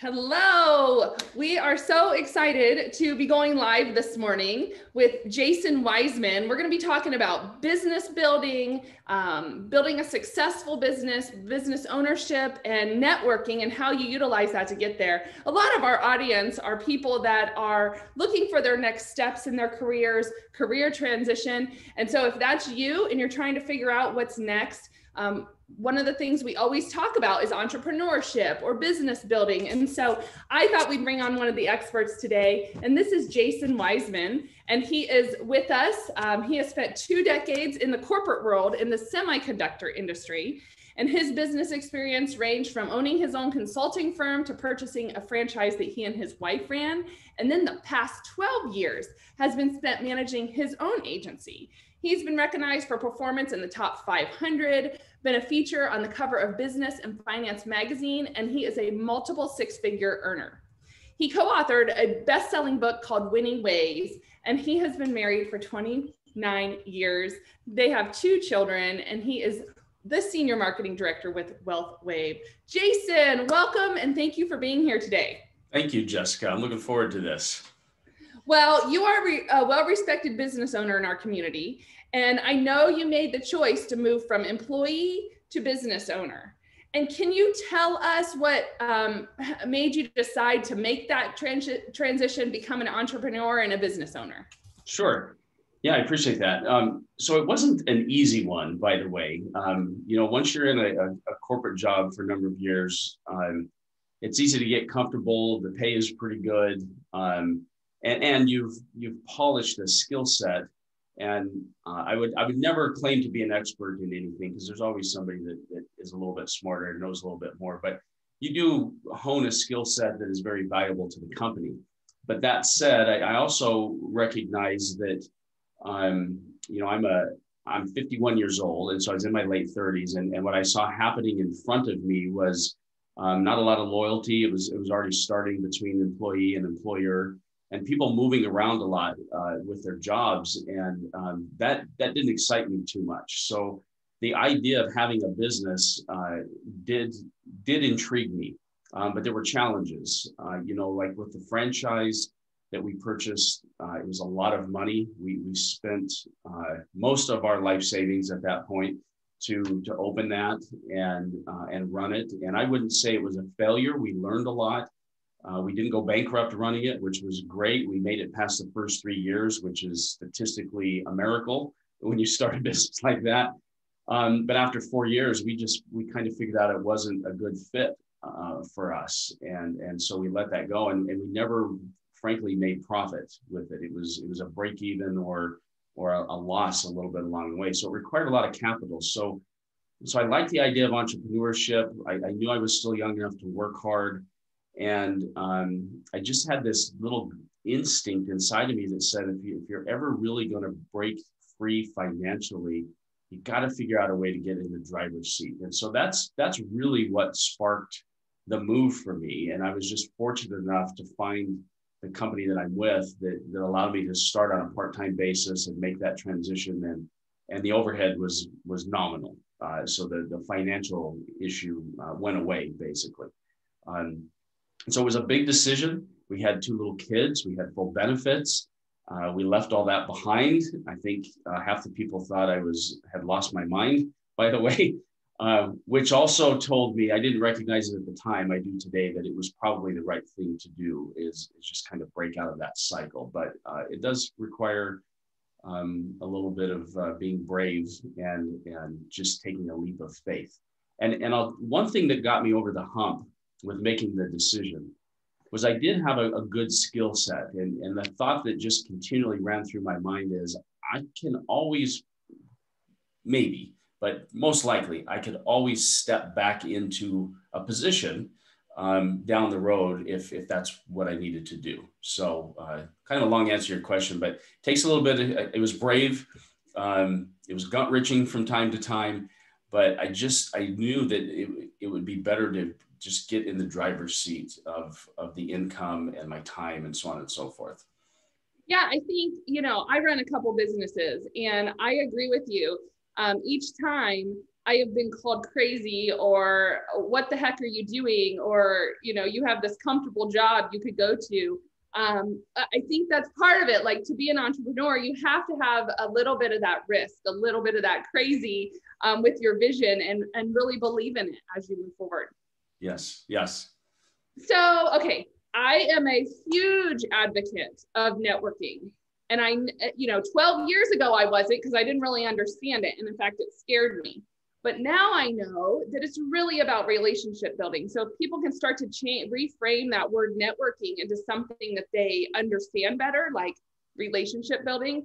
Hello. We are so excited to be going live this morning with Jason Wiseman. We're going to be talking about business building, building a successful business, business ownership, and networking, and how you utilize that to get there. A lot of our audience are people that are looking for their next steps in their careers, career transition. And so if that's you and you're trying to figure out what's next, one of the things we always talk about is entrepreneurship or business building. And so I thought we'd bring on one of the experts today, and this is Jason Wiseman, and he is with us. He has spent 2 decades in the corporate world in the semiconductor industry, and his business experience ranged from owning his own consulting firm to purchasing a franchise that he and his wife ran. And then the past 12 years has been spent managing his own agency. He's been recognized for performance in the top 500, been a feature on the cover of Business and Finance magazine, and he is a multiple 6-figure earner. He co-authored a best-selling book called Winning Ways, and he has been married for 29 years. They have 2 children, and he is the senior marketing director with WealthWave. Jason, welcome, and thank you for being here today. Thank you, Jessica. I'm looking forward to this. Well, you are a well-respected business owner in our community, and I know you made the choice to move from employee to business owner. And can you tell us what made you decide to make that transition, become an entrepreneur and a business owner? Sure. Yeah, I appreciate that. So it wasn't an easy one, by the way. Once you're in a corporate job for a number of years, it's easy to get comfortable. The pay is pretty good. And you've polished a skill set, and I would never claim to be an expert in anything, because there's always somebody that is a little bit smarter and knows a little bit more. But you do hone a skill set that is very valuable to the company. But that said, I also recognize that I'm 51 years old, and so I was in my late 30s, and what I saw happening in front of me was not a lot of loyalty. It was already starting between employee and employer, and people moving around a lot with their jobs. And that didn't excite me too much. So the idea of having a business did intrigue me, but there were challenges. Like with the franchise that we purchased, it was a lot of money. We spent most of our life savings at that point to open that and run it. And I wouldn't say it was a failure. We learned a lot. We didn't go bankrupt running it, which was great. We made it past the first 3 years, which is statistically a miracle when you start a business like that. But after 4 years, we kind of figured out it wasn't a good fit for us. And so we let that go, and we never, frankly, made profit with it. It was a break even or a loss a little bit along the way. So it required a lot of capital. So I liked the idea of entrepreneurship. I knew I was still young enough to work hard. And I just had this little instinct inside of me that said, if you're ever really going to break free financially, you got to figure out a way to get in the driver's seat. And so that's really what sparked the move for me. And I was just fortunate enough to find the company that I'm with that allowed me to start on a part-time basis and make that transition. And the overhead was nominal. So the financial issue went away, basically. So it was a big decision. We had 2 little kids. We had full benefits. We left all that behind. I think half the people thought I had lost my mind, by the way, which also told me, I didn't recognize it at the time, I do today, that it was probably the right thing to do is just kind of break out of that cycle. But it does require a little bit of being brave and just taking a leap of faith. And one thing that got me over the hump with making the decision was I did have a good skill set. And the thought that just continually ran through my mind is I can always, maybe, but most likely I could always step back into a position down the road if that's what I needed to do. So kind of a long answer to your question, but it takes a little bit. It was brave. It was gut wrenching from time to time, but I knew that it would be better to just get in the driver's seat of the income and my time and so on and so forth. Yeah, I think, I run a couple businesses, and I agree with you. Each time I have been called crazy, or what the heck are you doing? Or, you have this comfortable job you could go to. I think that's part of it. Like, to be an entrepreneur, you have to have a little bit of that risk, a little bit of that crazy with your vision, and really believe in it as you move forward. Yes. Yes. So, okay, I am a huge advocate of networking. And 12 years ago, I wasn't, because I didn't really understand it. And in fact, it scared me. But now I know that it's really about relationship building. So if people can start to reframe that word networking into something that they understand better, like relationship building,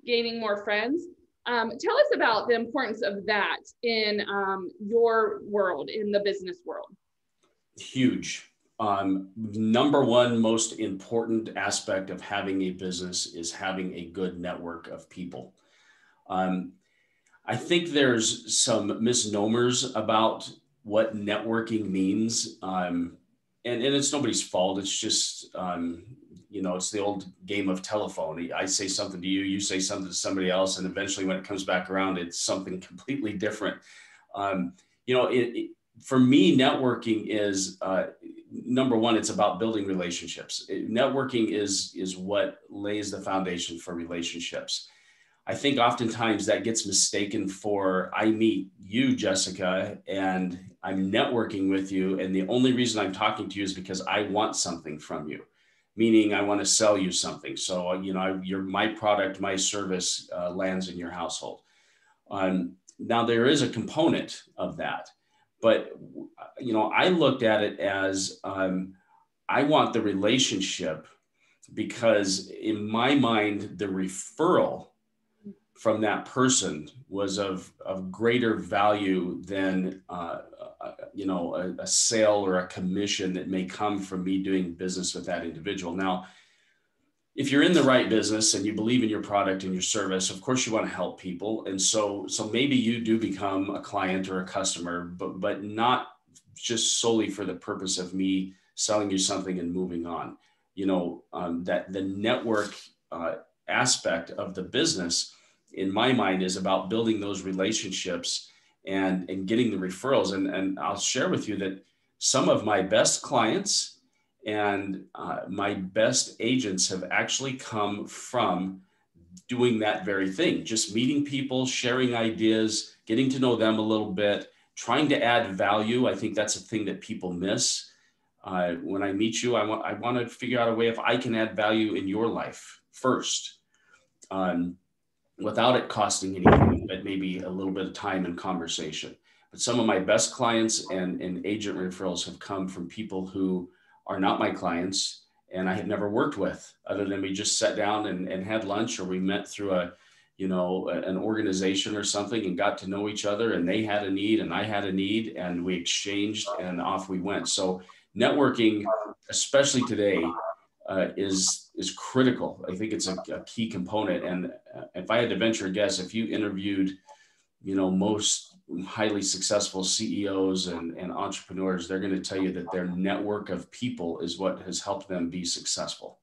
gaining more friends. Tell us about the importance of that in your world, in the business world. Huge. Number one most important aspect of having a business is having a good network of people. I think there's some misnomers about what networking means. And it's nobody's fault. It's just, it's the old game of telephone. I say something to you, you say something to somebody else, and eventually when it comes back around, it's something completely different. For me, networking is, number one, it's about building relationships. Networking is what lays the foundation for relationships. I think oftentimes that gets mistaken for, I meet you, Jessica, and I'm networking with you. And the only reason I'm talking to you is because I want something from you, meaning I want to sell you something. So, you're my product, my service lands in your household. Now there is a component of that, but, I looked at it as I want the relationship, because in my mind, the referral from that person was of greater value than a sale or a commission that may come from me doing business with that individual. Now, if you're in the right business and you believe in your product and your service, of course you want to help people. And so maybe you do become a client or a customer, but not just solely for the purpose of me selling you something and moving on. That the network aspect of the business, in my mind, is about building those relationships and getting the referrals. And I'll share with you that some of my best clients and my best agents have actually come from doing that very thing, just meeting people, sharing ideas, getting to know them a little bit, trying to add value. I think that's a thing that people miss. When I meet you, I want to figure out a way if I can add value in your life first. Without it costing anything, but maybe a little bit of time and conversation. But some of my best clients and agent referrals have come from people who are not my clients and I had never worked with, other than we just sat down and had lunch, or we met through an organization or something and got to know each other, and they had a need and I had a need, and we exchanged and off we went. So networking, especially today, is critical. I think it's a key component. And if I had to venture a guess, if you interviewed, most highly successful CEOs and entrepreneurs, they're going to tell you that their network of people is what has helped them be successful.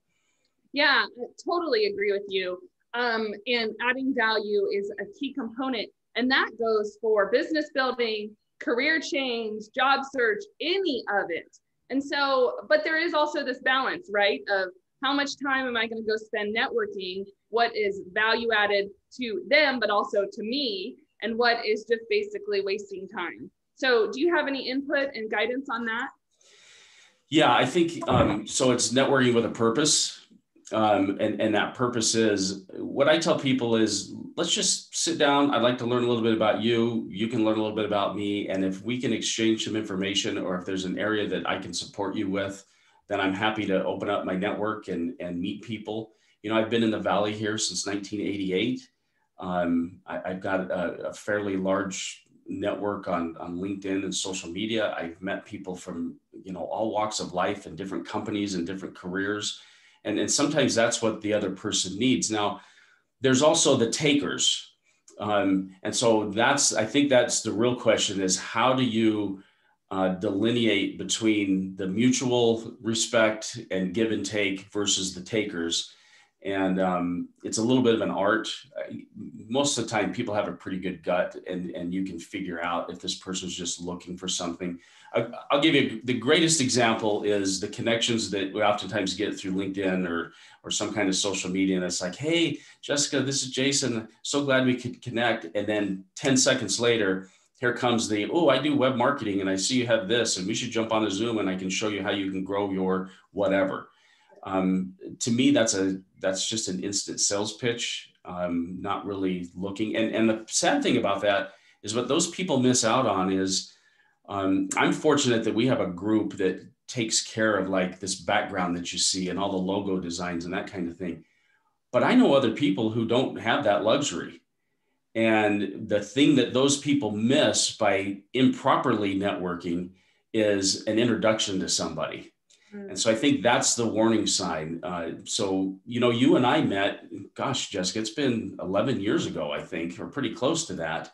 Yeah, I totally agree with you. And adding value is a key component. And that goes for business building, career change, job search, any of it. And so, but there is also this balance, right? Of how much time am I going to go spend networking? What is value added to them, but also to me? And what is just basically wasting time? So do you have any input and guidance on that? Yeah, I think, so it's networking with a purpose. And that purpose is, what I tell people is, let's just sit down. I'd like to learn a little bit about you. You can learn a little bit about me. And if we can exchange some information, or if there's an area that I can support you with, then I'm happy to open up my network and meet people. I've been in the Valley here since 1988. I've got a fairly large network on LinkedIn and social media. I've met people from, all walks of life and different companies and different careers. And sometimes that's what the other person needs. Now, there's also the takers. And so I think that's the real question, is how do you delineate between the mutual respect and give and take versus the takers? And it's a little bit of an art. Most of the time, people have a pretty good gut, and you can figure out if this person's just looking for something. I'll give you the greatest example is the connections that we oftentimes get through LinkedIn or some kind of social media. And it's like, hey, Jessica, this is Jason. So glad we could connect. And then 10 seconds later, here comes oh, I do web marketing and I see you have this, and we should jump on a Zoom and I can show you how you can grow your whatever. To me, that's just an instant sales pitch. Not really looking. And the sad thing about that is what those people miss out on is, I'm fortunate that we have a group that takes care of like this background that you see and all the logo designs and that kind of thing. But I know other people who don't have that luxury. And the thing that those people miss by improperly networking is an introduction to somebody. And so I think that's the warning sign. So, you and I met, gosh, Jessica, it's been 11 years ago, I think, or pretty close to that,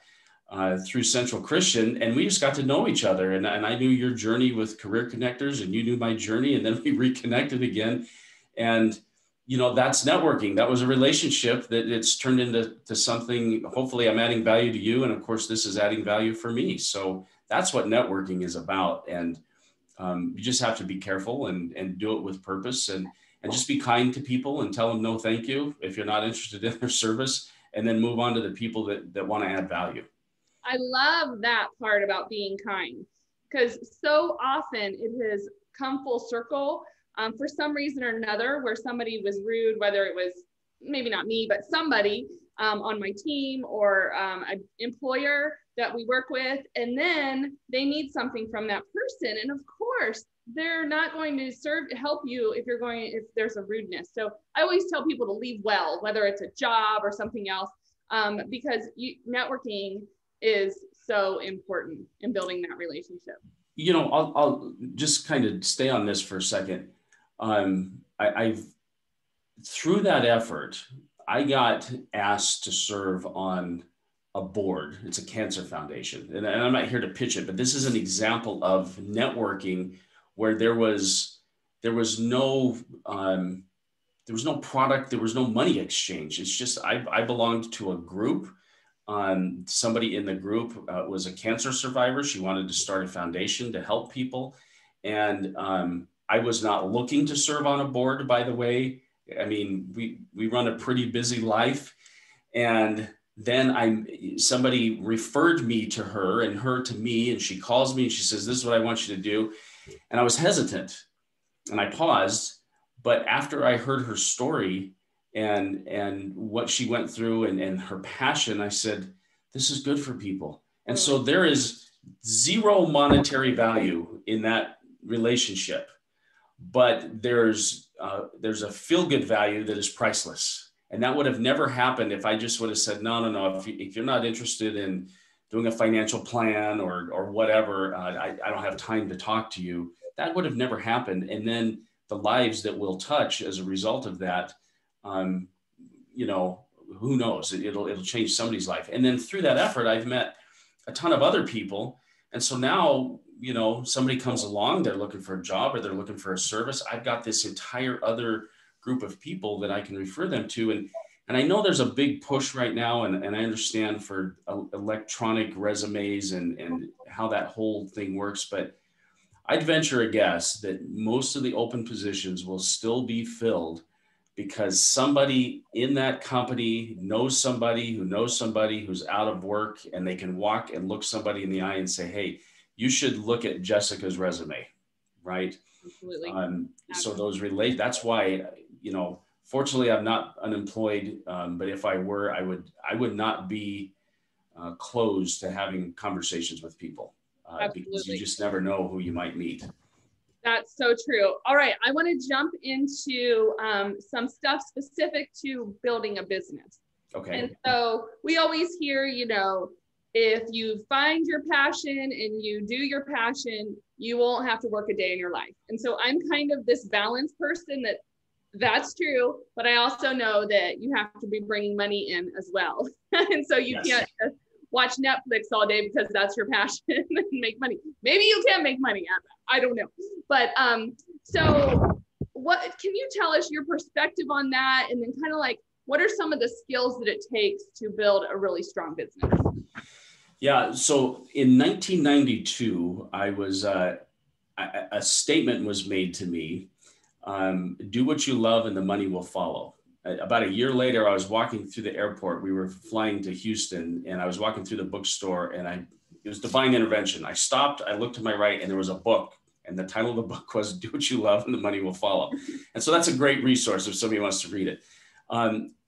through Central Christian. And we just got to know each other. And I knew your journey with Career Connectors, and you knew my journey. And then we reconnected again. And, that's networking. That was a relationship that it's turned into something. Hopefully I'm adding value to you. And of course, this is adding value for me. So that's what networking is about. And you just have to be careful and do it with purpose and just be kind to people and tell them no, thank you if you're not interested in their service, and then move on to the people that want to add value. I love that part about being kind, because so often it has come full circle for some reason or another where somebody was rude, whether it was maybe not me, but somebody on my team or an employer that we work with, and then they need something from that person. And of course, they're not going to help you if there's a rudeness. So I always tell people to leave well, whether it's a job or something else, because networking is so important in building that relationship. I'll just kind of stay on this for a second. I've through that effort, I got asked to serve on a board. It's a cancer foundation. And I'm not here to pitch it, but this is an example of networking where there was no product, there was no money exchange. It's just, I belonged to a group. Somebody in the group was a cancer survivor. She wanted to start a foundation to help people. And I was not looking to serve on a board, by the way. I mean, we run a pretty busy life. And then somebody referred me to her and her to me, and she calls me and she says, this is what I want you to do. And I was hesitant and I paused, but after I heard her story and what she went through and her passion, I said, this is good for people. And so there is zero monetary value in that relationship, but there's a feel-good value that is priceless. And that would have never happened if I just would have said, no. If you're not interested in doing a financial plan or whatever, I don't have time to talk to you. That would have never happened. And then the lives that we'll touch as a result of that, who knows? It'll change somebody's life. And then through that effort, I've met a ton of other people. And so now, somebody comes along, they're looking for a job or they're looking for a service. I've got this entire other group of people that I can refer them to. And I know there's a big push right now, and I understand for electronic resumes and how that whole thing works, but I'd venture a guess that most of the open positions will still be filled because somebody in that company knows somebody who knows somebody who's out of work, and they can walk and look somebody in the eye and say, hey, you should look at Jessica's resume, right? Absolutely. So those relate. That's why, fortunately I'm not unemployed, but if I were, I would not be closed to having conversations with people because you just never know who you might meet. That's so true. All right. I want to jump into some stuff specific to building a business. Okay. And so we always hear, if you find your passion and you do your passion, you won't have to work a day in your life. And so I'm kind of this balanced person that's true, but I also know that you have to be bringing money in as well. And so you can't just watch Netflix all day because that's your passion and make money. Maybe you can make money at that. I don't know. But so what can you tell us your perspective on that? And then kind of like, what are some of the skills that it takes to build a really strong business? Yeah. So in 1992, a statement was made to me, do what you love and the money will follow. About a year later, I was walking through the airport. We were flying to Houston, and I was walking through the bookstore, and it was divine intervention. I stopped, I looked to my right, and there was a book. And the title of the book was Do What You Love and the Money Will Follow. And so that's a great resource if somebody wants to read it.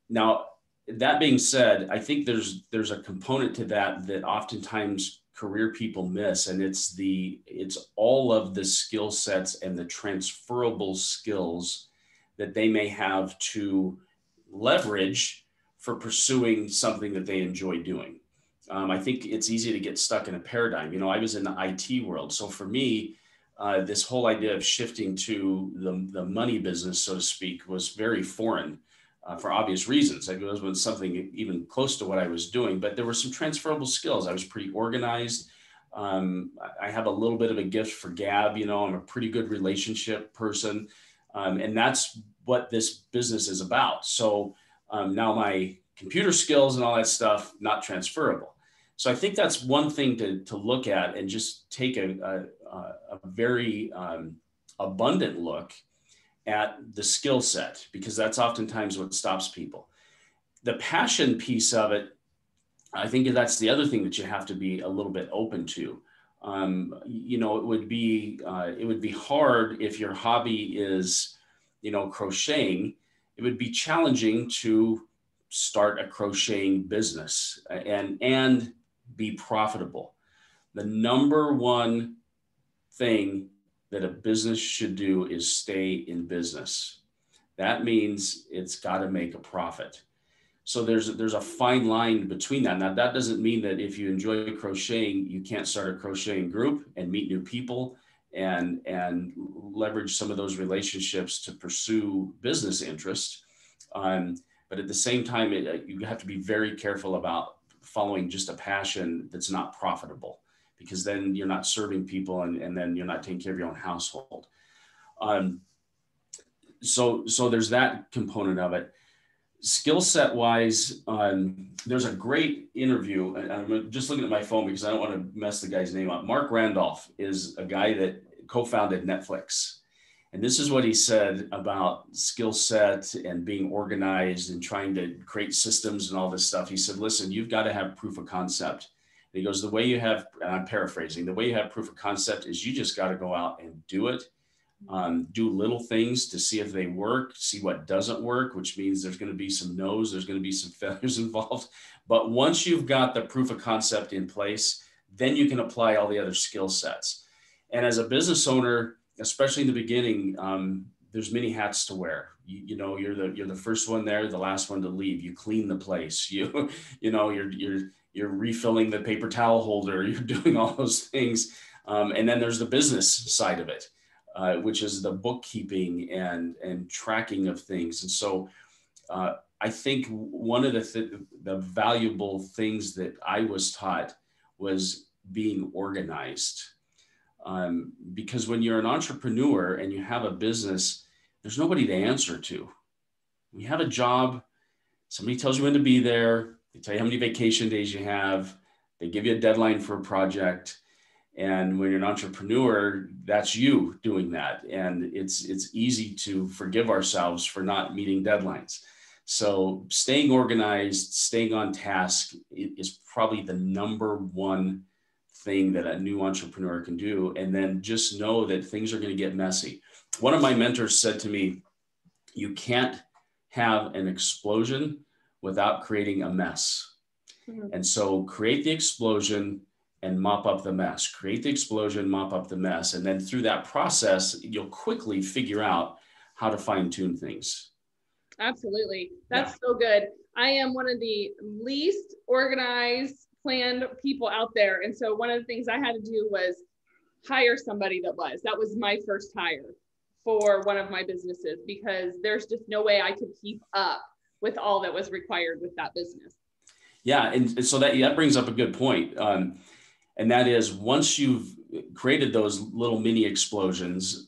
Now, that being said, I think there's a component to that oftentimes career people miss, and it's all of the skill sets and the transferable skills that they may have to leverage for pursuing something that they enjoy doing. I think it's easy to get stuck in a paradigm. You know, I was in the IT world, so for me, this whole idea of shifting to the money business, so to speak, was very foreign. For obvious reasons. It wasn't something even close to what I was doing, but there were some transferable skills. I was pretty organized. I have a little bit of a gift for gab. You know, I'm a pretty good relationship person. And that's what this business is about. So now my computer skills and all that stuff, not transferable. So I think that's one thing to look at and just take a very abundant look at the skill set, because that's oftentimes what stops people. The passion piece of it, I think that's the other thing that you have to be a little bit open to. You know, it would be hard if your hobby is, you know, crocheting. It would be challenging to start a crocheting business and be profitable. The number one thing that a business should do is stay in business. That means it's got to make a profit. So there's a fine line between that. Now, that doesn't mean that if you enjoy crocheting, you can't start a crocheting group and meet new people and leverage some of those relationships to pursue business interest. But at the same time, you have to be very careful about following just a passion that's not profitable, because then you're not serving people and then you're not taking care of your own household. So there's that component of it. Skill set wise, there's a great interview. And I'm just looking at my phone because I don't want to mess the guy's name up. Mark Randolph is a guy that co-founded Netflix. And this is what he said about skill set and being organized and trying to create systems and all this stuff. He said, listen, you've got to have proof of concept. And he goes, the way you have, and I'm paraphrasing, the way you have proof of concept is you just got to go out and do it. Do little things to see if they work, see what doesn't work, which means there's going to be some no's, there's going to be some failures involved. But once you've got the proof of concept in place, then you can apply all the other skill sets. And as a business owner, especially in the beginning, there's many hats to wear. You know, you're the first one there, the last one to leave. You clean the place. You're refilling the paper towel holder. You're doing all those things. And then there's the business side of it, which is the bookkeeping and tracking of things. And so I think one of the valuable things that I was taught was being organized. Because when you're an entrepreneur and you have a business, there's nobody to answer to. When you have a job, somebody tells you when to be there. They tell you how many vacation days you have. They give you a deadline for a project. And when you're an entrepreneur, that's you doing that. And it's easy to forgive ourselves for not meeting deadlines. So staying organized, staying on task is probably the number one thing that a new entrepreneur can do. And then just know that things are going to get messy. One of my mentors said to me, you can't have an explosion without creating a mess. Mm-hmm. And so create the explosion and mop up the mess. Create the explosion, mop up the mess. And then through that process, you'll quickly figure out how to fine tune things. Absolutely. That's so good. I am one of the least organized, planned people out there. And so one of the things I had to do was hire somebody that was my first hire for one of my businesses, because there's just no way I could keep up with all that was required with that business. Yeah. And so that brings up a good point. And that is, once you've created those little mini explosions,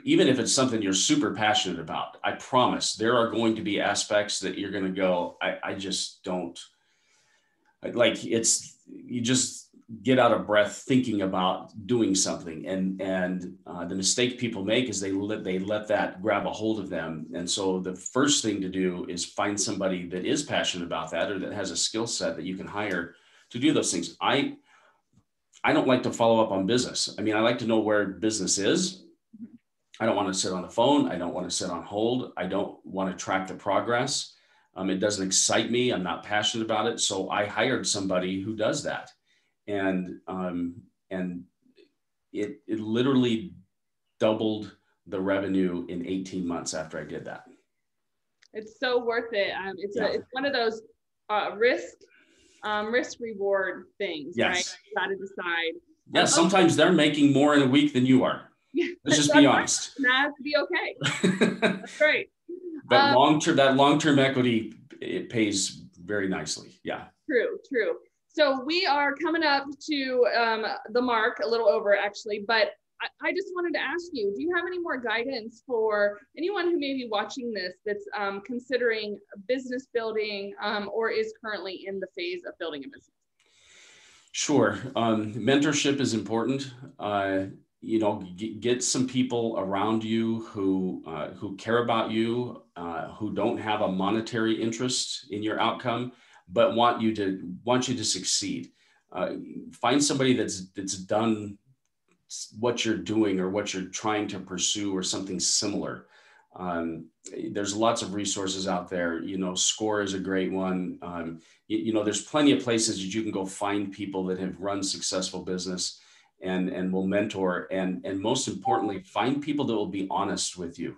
even if it's something you're super passionate about, I promise there are going to be aspects that you're going to go, I just don't like. You just get out of breath thinking about doing something. And the mistake people make is they let that grab a hold of them. And so the first thing to do is find somebody that is passionate about that, or that has a skill set that you can hire to do those things. I don't like to follow up on business. I mean, I like to know where business is. I don't want to sit on the phone. I don't want to sit on hold. I don't want to track the progress. It doesn't excite me. I'm not passionate about it. So I hired somebody who does that. And it literally doubled the revenue in 18 months after I did that. It's so worth it. It's one of those risk reward things, yes. right? You got to decide. Yeah, sometimes they're making more in a week than you are. Let's just be honest. That has to be okay. That's great. But long-term equity, it pays very nicely. Yeah. True. So we are coming up to the mark, a little over actually, but I just wanted to ask you, do you have any more guidance for anyone who may be watching this that's considering business building or is currently in the phase of building a business? Sure. Mentorship is important. Get some people around you who care about you, who don't have a monetary interest in your outcome, but want you to succeed. Find somebody that's done what you're doing or what you're trying to pursue or something similar. There's lots of resources out there. SCORE is a great one. There's plenty of places that you can go find people that have run successful business and will mentor. And most importantly, find people that will be honest with you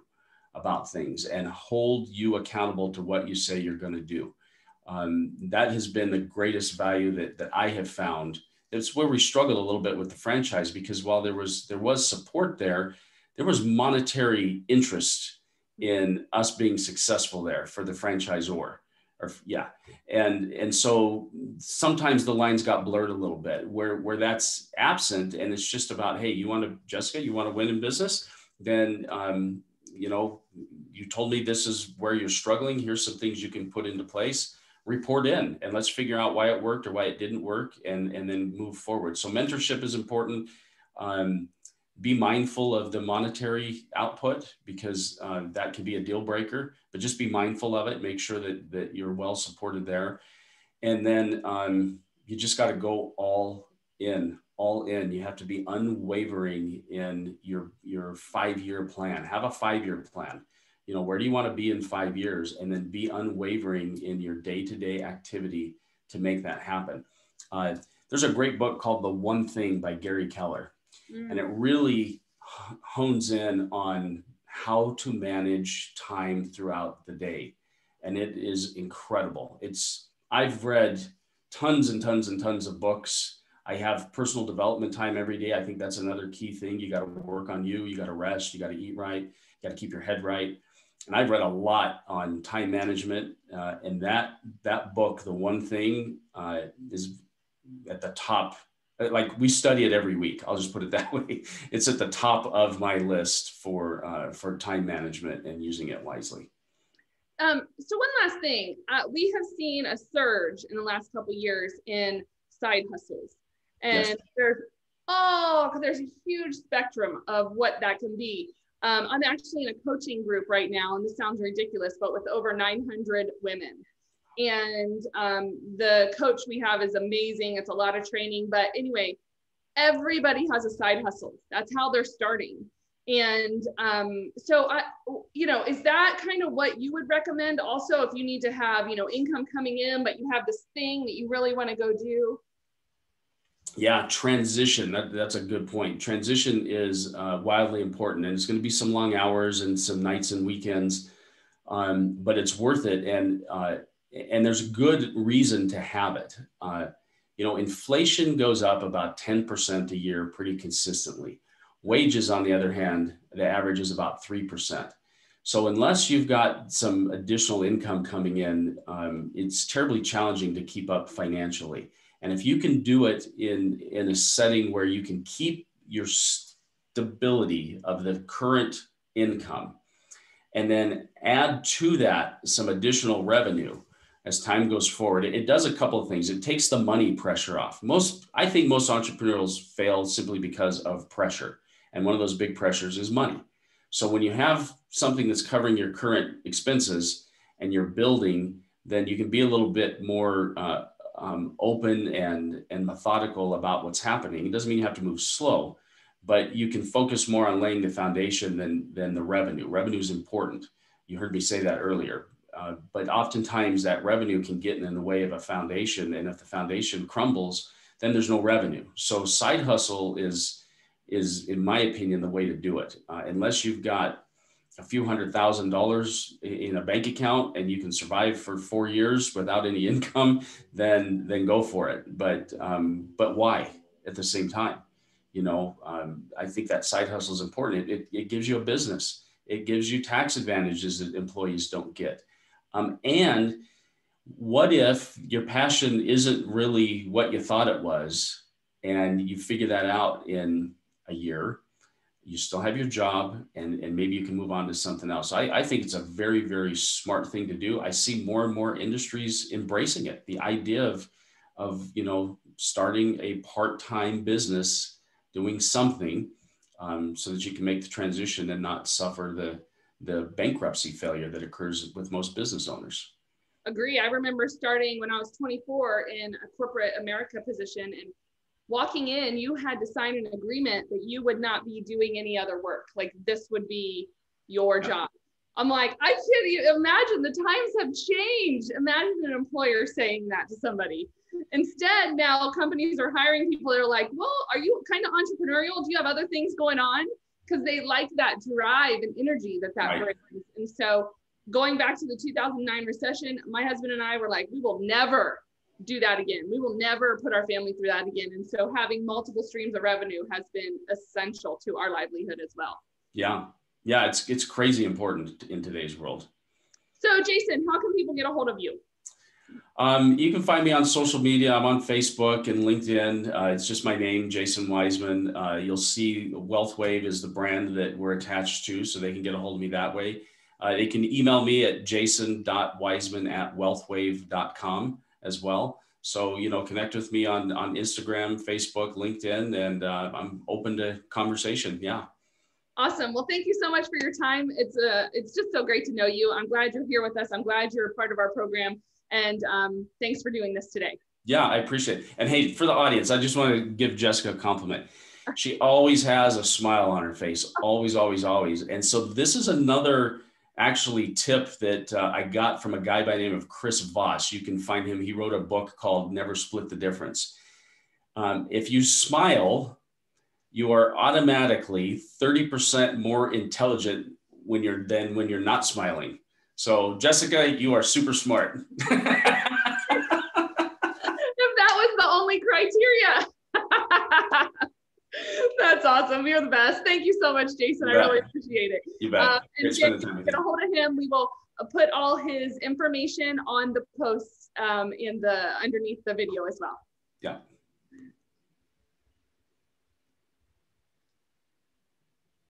about things and hold you accountable to what you say you're going to do. That has been the greatest value that I have found. It's where we struggled a little bit with the franchise, because while there was support there was monetary interest in us being successful there for the franchisor. And so sometimes the lines got blurred a little bit where that's absent, and it's just about, hey, Jessica, you want to win in business? Then, you told me this is where you're struggling. Here's some things you can put into place. Report in and let's figure out why it worked or why it didn't work, and then move forward. So mentorship is important. Be mindful of the monetary output, because that can be a deal breaker, but just be mindful of it. Make sure that you're well supported there. And then you just got to go all in. You have to be unwavering in your 5-year plan. Have a 5-year plan. Where do you want to be in 5 years? And then be unwavering in your day-to-day activity to make that happen. There's a great book called The One Thing by Gary Keller. And it really hones in on how to manage time throughout the day. And it is incredible. I've read tons and tons and tons of books. I have personal development time every day. I think that's another key thing. You got to work on you. You got to rest. You got to eat right. You got to keep your head right. And I've read a lot on time management. And that book, The One Thing, is at the top. Like, we study it every week. I'll just put it that way. It's at the top of my list for time management and using it wisely. So one last thing, we have seen a surge in the last couple of years in side hustles, and yes. there's a huge spectrum of what that can be. I'm actually in a coaching group right now, and this sounds ridiculous, but with over 900 women. And the coach we have is amazing. It's a lot of training, but anyway, everybody has a side hustle. That's how they're starting. And so is that kind of what you would recommend also, if you need to have, income coming in, but you have this thing that you really want to go do? Yeah, transition. That's a good point. Transition is wildly important, and it's going to be some long hours and some nights and weekends, but it's worth it. And there's good reason to have it. Inflation goes up about 10% a year pretty consistently. Wages, on the other hand, the average is about 3%. So unless you've got some additional income coming in, it's terribly challenging to keep up financially. And if you can do it in a setting where you can keep your stability of the current income. And then add to that some additional revenue as time goes forward. It does a couple of things. It takes the money pressure off. I think most entrepreneurs fail simply because of pressure. And one of those big pressures is money. So when you have something that's covering your current expenses and you're building, then you can be a little bit more open and methodical about what's happening. It doesn't mean you have to move slow, but you can focus more on laying the foundation than the revenue. Revenue is important. You heard me say that earlier. But oftentimes that revenue can get in the way of a foundation. And if the foundation crumbles, then there's no revenue. So side hustle is in my opinion, the way to do it. Unless you've got a few $100,000 in a bank account and you can survive for 4 years without any income, then go for it. But why at the same time? I think that side hustle is important. It gives you a business. It gives you tax advantages that employees don't get. And what if your passion isn't really what you thought it was, and you figure that out in a year? You still have your job, and maybe you can move on to something else. I think it's a very, very smart thing to do. I see more and more industries embracing it. The idea of starting a part-time business, doing something so that you can make the transition and not suffer the bankruptcy failure that occurs with most business owners. Agree. I remember starting when I was 24 in a corporate America position, and walking in, you had to sign an agreement that you would not be doing any other work. Like this would be your job. I'm like, I can't even imagine. The times have changed. Imagine an employer saying that to somebody. Instead, now companies are hiring people that are like, well, are you kind of entrepreneurial? Do you have other things going on? Because they like that drive and energy that right. brings. And so going back to the 2009 recession, my husband and I were like, we will never do that again. We will never put our family through that again. And so having multiple streams of revenue has been essential to our livelihood as well. Yeah. Yeah. It's crazy important in today's world. So Jason, how can people get a hold of you? You can find me on social media. I'm on Facebook and LinkedIn. It's just my name, Jason Wiseman. You'll see WealthWave is the brand that we're attached to, so they can get a hold of me that way. They can email me at jason.wiseman@wealthwave.com as well. So, connect with me on Instagram, Facebook, LinkedIn, and I'm open to conversation. Yeah. Awesome. Well, thank you so much for your time. It's just so great to know you. I'm glad you're here with us. I'm glad you're a part of our program. And thanks for doing this today. Yeah, I appreciate it. And hey, for the audience, I just want to give Jessica a compliment. She always has a smile on her face. Always, always, always. And so this is another actually tip that I got from a guy by the name of Chris Voss. You can find him. He wrote a book called Never Split the Difference. If you smile, you are automatically 30% more intelligent when you're not smiling. So Jessica, you are super smart. If that was the only criteria. That's awesome. You're the best. Thank you so much, Jason. I really appreciate it. You bet. And get a hold of him. We will put all his information on the posts underneath the video as well. Yeah.